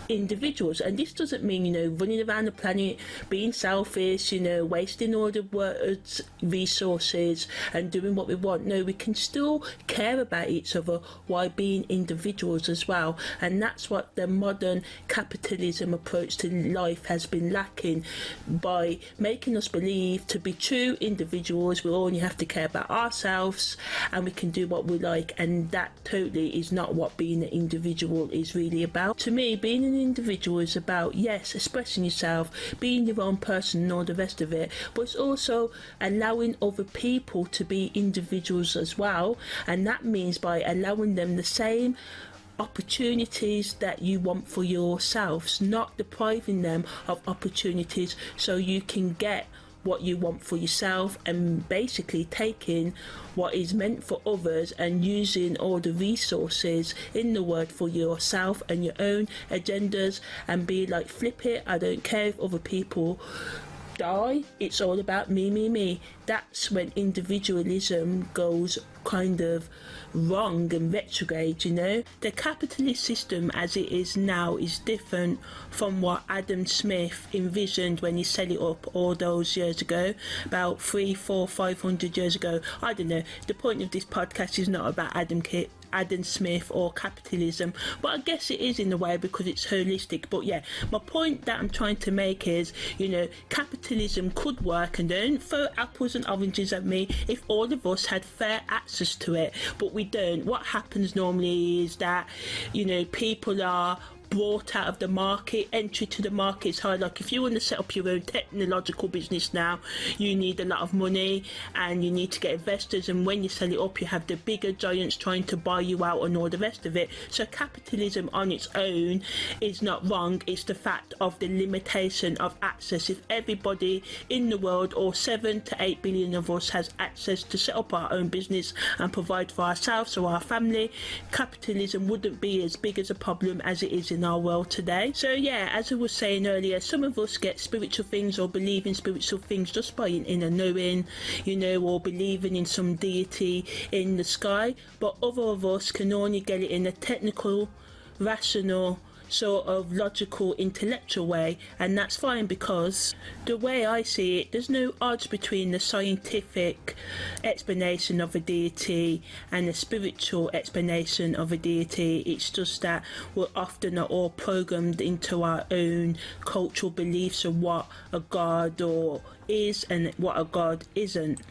individuals, and this doesn't mean, you know, running around the planet being selfish, you know, wasting all the world's resources and doing what we want. No, we can still care about each other while being individuals as well, and that's what the modern capitalism approach to life has been lacking, by making us believe to be true individuals we only have to care about ourselves and we can do what we like, and that totally is not what being an individual is really about. To me, being an individual is about, yes, expressing yourself, being your own person and all the rest of it, but it's also allowing other people to be individuals as well, and that means by allowing them the same opportunities that you want for yourselves, not depriving them of opportunities so you can get what you want for yourself, and basically taking what is meant for others and using all the resources in the world for yourself and your own agendas, and be like, flip it, I don't care if other people die, it's all about me. That's when individualism goes kind of wrong and retrograde, you know. The capitalist system as it is now is different from what Adam Smith envisioned when he set it up all those years ago, about 300, 400, 500 years ago. I don't know. The point of this podcast is not about Adam Smith or capitalism, but I guess it is in a way because it's holistic. But yeah, my point that I'm trying to make is, you know, capitalism could work, and don't throw apples and oranges at me, if all of us had fair access to it, but we don't. What happens normally is that, you know, people are brought out of the market. Entry to the market is hard. Like, if you want to set up your own technological business now, you need a lot of money and you need to get investors, and when you sell it up you have the bigger giants trying to buy you out and all the rest of it. So capitalism on its own is not wrong, it's the fact of the limitation of access. If everybody in the world, or 7 to 8 billion of us, has access to set up our own business and provide for ourselves or our family, capitalism wouldn't be as big as a problem as it is in our world today. So yeah, as I was saying earlier, some of us get spiritual things or believe in spiritual things just by inner knowing, or believing in some deity in the sky, but other of us can only get it in a technical, rational, sort of logical, intellectual way, and that's fine, because the way I see it, there's no odds between the scientific explanation of a deity and the spiritual explanation of a deity. It's just that we're often all programmed into our own cultural beliefs of what a god or is and what a god isn't.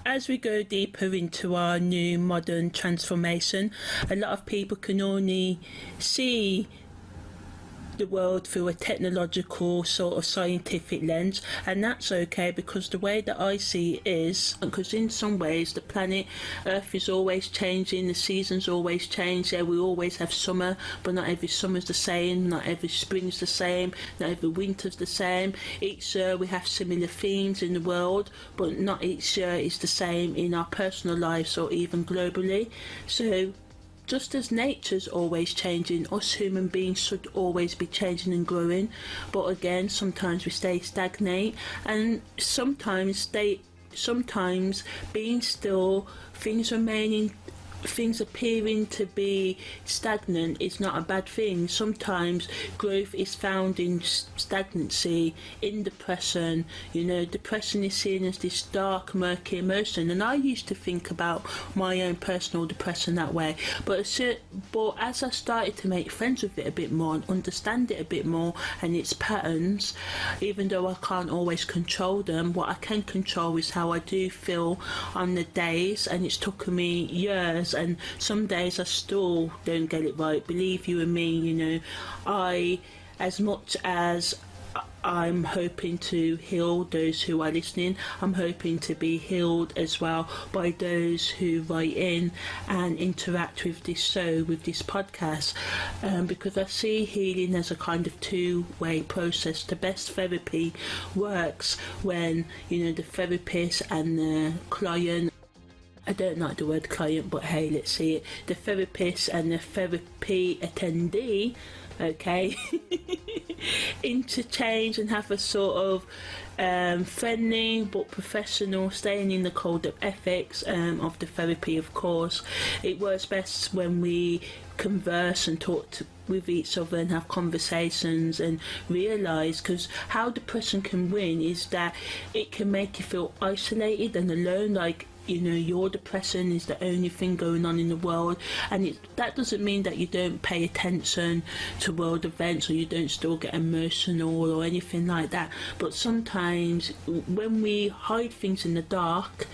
As we go deeper into our new modern transformation, a lot of people can only see the world through a technological sort of scientific lens, and that's okay, because the way that I see it is, because in some ways the planet Earth is always changing, the seasons always change. We always have summer, but not every summer's the same, not every spring's the same, not every winter's the same. Each year we have similar themes in the world, but not each year is the same in our personal lives or even globally. So just as nature's always changing, us human beings should always be changing and growing. But again, sometimes we stay stagnate, and sometimes being still, things appearing to be stagnant is not a bad thing. Sometimes growth is found in stagnancy, in depression. Depression is seen as this dark, murky emotion, and I used to think about my own personal depression that way, but as I started to make friends with it a bit more and understand it a bit more and its patterns, even though I can't always control them, what I can control is how I do feel on the days, and it's taken me years, and some days I still don't get it right. Believe you and me, as much as I'm hoping to heal those who are listening, I'm hoping to be healed as well by those who write in and interact with this show, with this podcast, because I see healing as a kind of two-way process. The best therapy works when the therapist and the client, I don't like the word client, but hey, let's see it, the therapist and the therapy attendee, okay, interchange and have a sort of friendly but professional, staying in the code of ethics of the therapy, of course. It works best when we converse and talk with each other and have conversations and realise, because how depression can win is that it can make you feel isolated and alone, like your depression is the only thing going on in the world. And that doesn't mean that you don't pay attention to world events or you don't still get emotional or anything like that, but sometimes when we hide things in the dark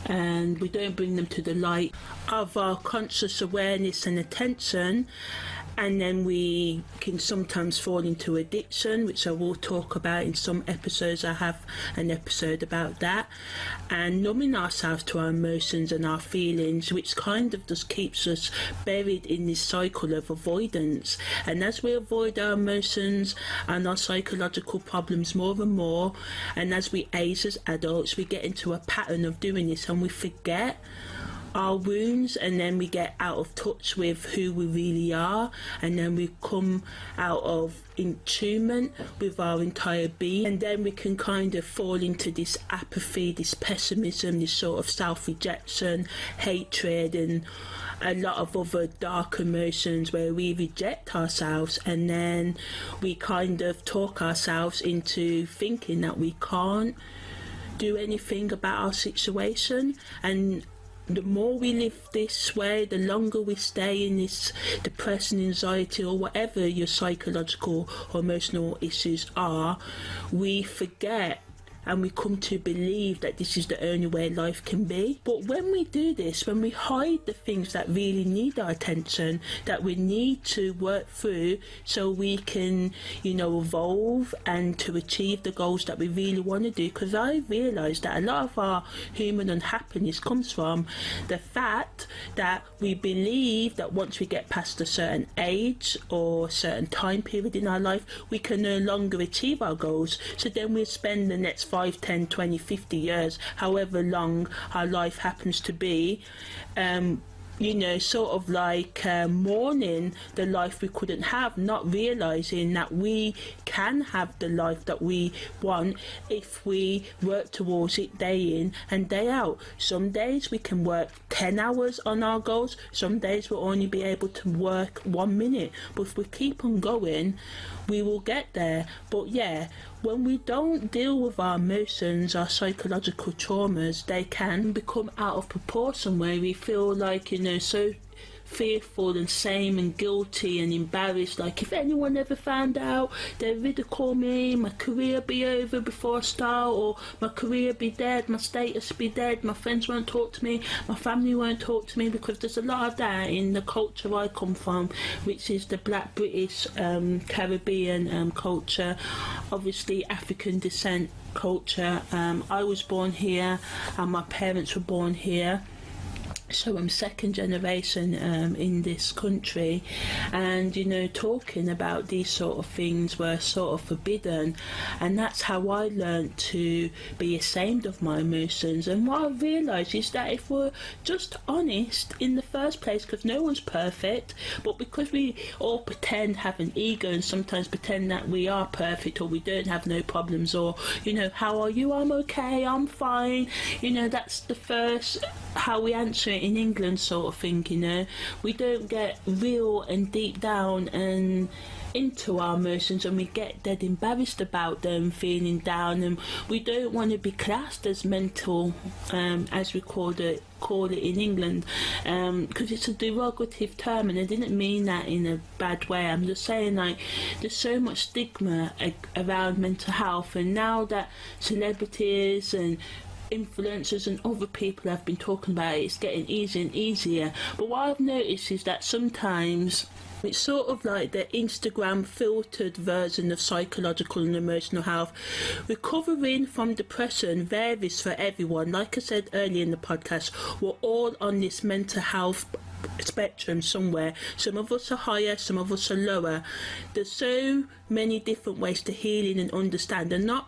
and we don't bring them to the light of our conscious awareness and attention, and then we can sometimes fall into addiction, which I will talk about in some episodes. I have an episode about that, and numbing ourselves to our emotions and our feelings, which kind of just keeps us buried in this cycle of avoidance. And as we avoid our emotions and our psychological problems more and more, and as we age as adults, we get into a pattern of doing this, and we forget our wounds, and then we get out of touch with who we really are, and then we come out of attunement with our entire being, and then we can kind of fall into this apathy, this pessimism, this sort of self-rejection, hatred, and a lot of other dark emotions where we reject ourselves, and then we kind of talk ourselves into thinking that we can't do anything about our situation. And the more we live this way, the longer we stay in this depression, anxiety, or whatever your psychological or emotional issues are, we forget and we come to believe that this is the only way life can be. But when we do this, when we hide the things that really need our attention, that we need to work through so we can, evolve and to achieve the goals that we really want to do, because I realise that a lot of our human unhappiness comes from the fact that we believe that once we get past a certain age or a certain time period in our life, we can no longer achieve our goals. So then we'll spend the next 5, 10, 20, 50 years, however long our life happens to be, sort of like mourning the life we couldn't have, not realizing that we can have the life that we want if we work towards it day in and day out. Some days we can work 10 hours on our goals, some days we'll only be able to work 1 minute, but if we keep on going, we will get there. But yeah, when we don't deal with our emotions, our psychological traumas, they can become out of proportion, where we feel like, so fearful and shame and guilty and embarrassed, like if anyone ever found out, they'd ridicule me, my career be over before I start, or my career be dead, my status be dead, my friends won't talk to me, my family won't talk to me, because there's a lot of that in the culture I come from, which is the Black British Caribbean culture, obviously African descent culture. I was born here and my parents were born here, so I'm second generation in this country, and talking about these sort of things were sort of forbidden, and that's how I learned to be ashamed of my emotions. And what I realised is that if we're just honest in the first place, because no one's perfect, but because we all pretend, have an ego, and sometimes pretend that we are perfect or we don't have no problems, or how are you, I'm okay, I'm fine, that's the first how we answer it in England sort of thing. We don't get real and deep down and into our emotions, and we get dead embarrassed about them, feeling down, and we don't want to be classed as mental, as we call it in England, because it's a derogative term, and I didn't mean that in a bad way. I'm just saying, like, there's so much stigma around mental health, and now that celebrities and influencers and other people have been talking about it, it's getting easier and easier. But what I've noticed is that sometimes it's sort of like the Instagram filtered version of psychological and emotional health. Recovering from depression varies for everyone. Like I said earlier in the podcast, we're all on this mental health spectrum somewhere. Some of us are higher, some of us are lower. There's so many different ways to healing and understand, and not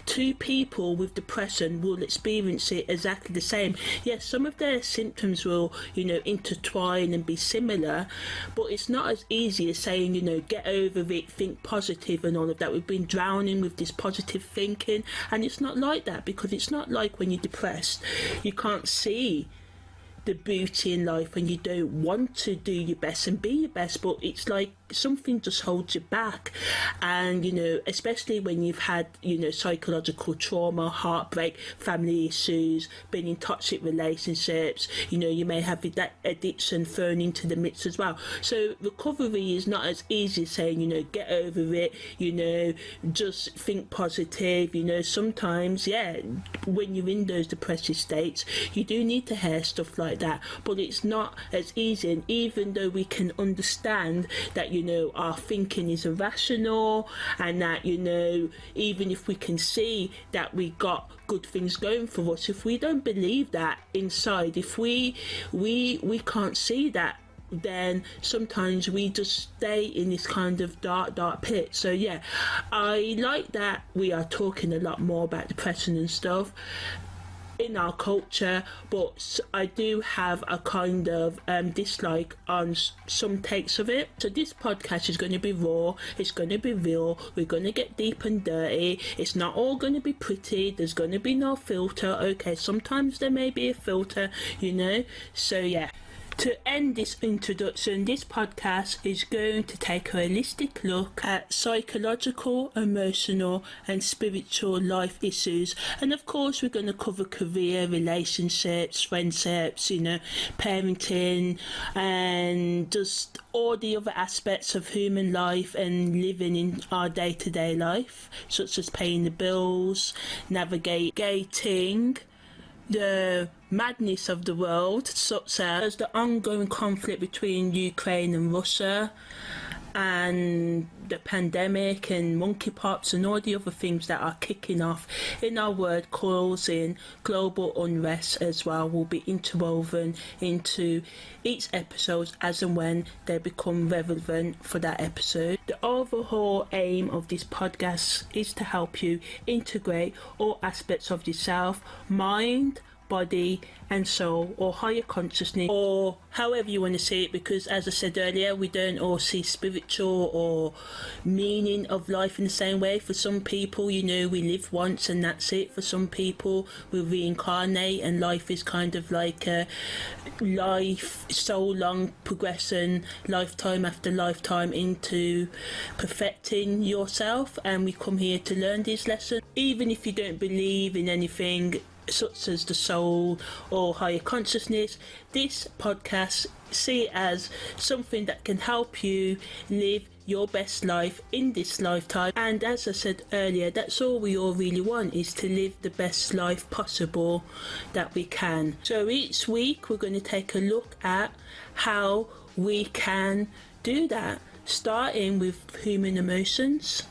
two people with depression will experience it exactly the same. Yes, some of their symptoms will, intertwine and be similar, but it's not as easy as saying, get over it, think positive and all of that. We've been drowning with this positive thinking, and it's not like that, because it's not like when you're depressed, you can't see the beauty in life and you don't want to do your best and be your best, but it's like something just holds you back. And especially when you've had psychological trauma, heartbreak, family issues, been in toxic relationships, you may have that addiction thrown into the mix as well. So recovery is not as easy as saying get over it, just think positive. Sometimes when you're in those depressive states, you do need to hear stuff like that, but it's not as easy. And even though we can understand that our thinking is irrational, and that even if we can see that we got good things going for us, if we don't believe that inside, if we can't see that, then sometimes we just stay in this kind of dark pit. So I like that we are talking a lot more about depression and stuff in our culture, but I do have a kind of dislike on some takes of it. So this podcast is going to be raw, it's going to be real, we're going to get deep and dirty, it's not all going to be pretty, there's going to be no filter. Okay, sometimes there may be a filter, so to end this introduction, this podcast is going to take a holistic look at psychological, emotional and spiritual life issues. And of course we're going to cover career, relationships, friendships, parenting, and just all the other aspects of human life and living in our day-to-day life, such as paying the bills, navigating the madness of the world, such as the ongoing conflict between Ukraine and Russia, and the pandemic and monkeypox and all the other things that are kicking off in our world, causing global unrest as well, will be interwoven into each episode as and when they become relevant for that episode. The overall aim of this podcast is to help you integrate all aspects of yourself: mind, body and soul, or higher consciousness, or however you want to see it, because as I said earlier, we don't all see spiritual or meaning of life in the same way. For some people, we live once and that's it. For some people, we reincarnate and life is kind of like a life so long progression, lifetime after lifetime, into perfecting yourself, and we come here to learn these lessons. Even if you don't believe in anything such as the soul or higher consciousness, this podcast, see it as something that can help you live your best life in this lifetime. And as I said earlier, that's all we all really want, is to live the best life possible that we can. So each week we're going to take a look at how we can do that, starting with human emotions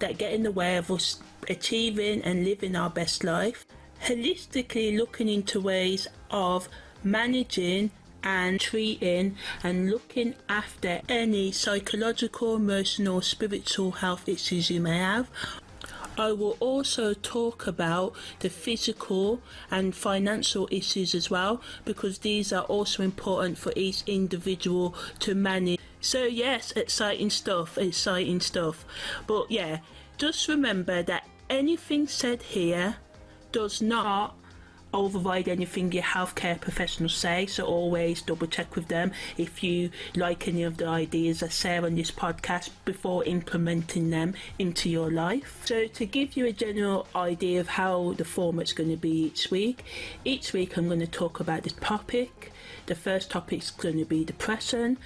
that get in the way of us achieving and living our best life, holistically looking into ways of managing and treating and looking after any psychological, emotional, spiritual health issues you may have. I will also talk about the physical and financial issues as well, because these are also important for each individual to manage. So yes, exciting stuff. But yeah, just remember that anything said here does not override anything your healthcare professionals say, so always double check with them if you like any of the ideas I say on this podcast before implementing them into your life. So to give you a general idea of how the format's going to be each week I'm going to talk about this topic. The first topic is going to be depression.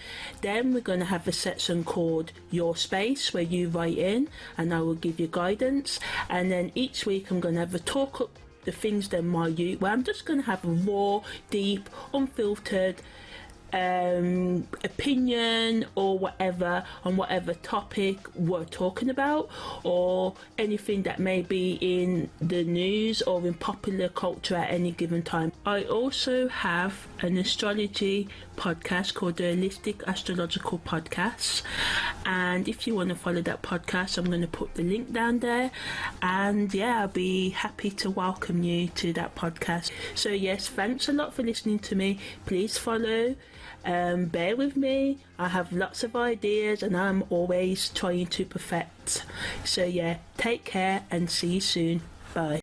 Then we're going to have a section called Your Space, where you write in and I will give you guidance. And then each week I'm going to have a talk up the things that minute, where I'm just going to have a raw, deep, unfiltered opinion or whatever on whatever topic we're talking about, or anything that may be in the news or in popular culture at any given time. I also have an astrology podcast called the Wholistic Astrological Podcasts, and if you want to follow that podcast, I'm going to put the link down there, and yeah, I'll be happy to welcome you to that podcast. So yes, thanks a lot for listening to me. Please follow, bear with me. I have lots of ideas and I'm always trying to perfect. So yeah, take care and see you soon. Bye.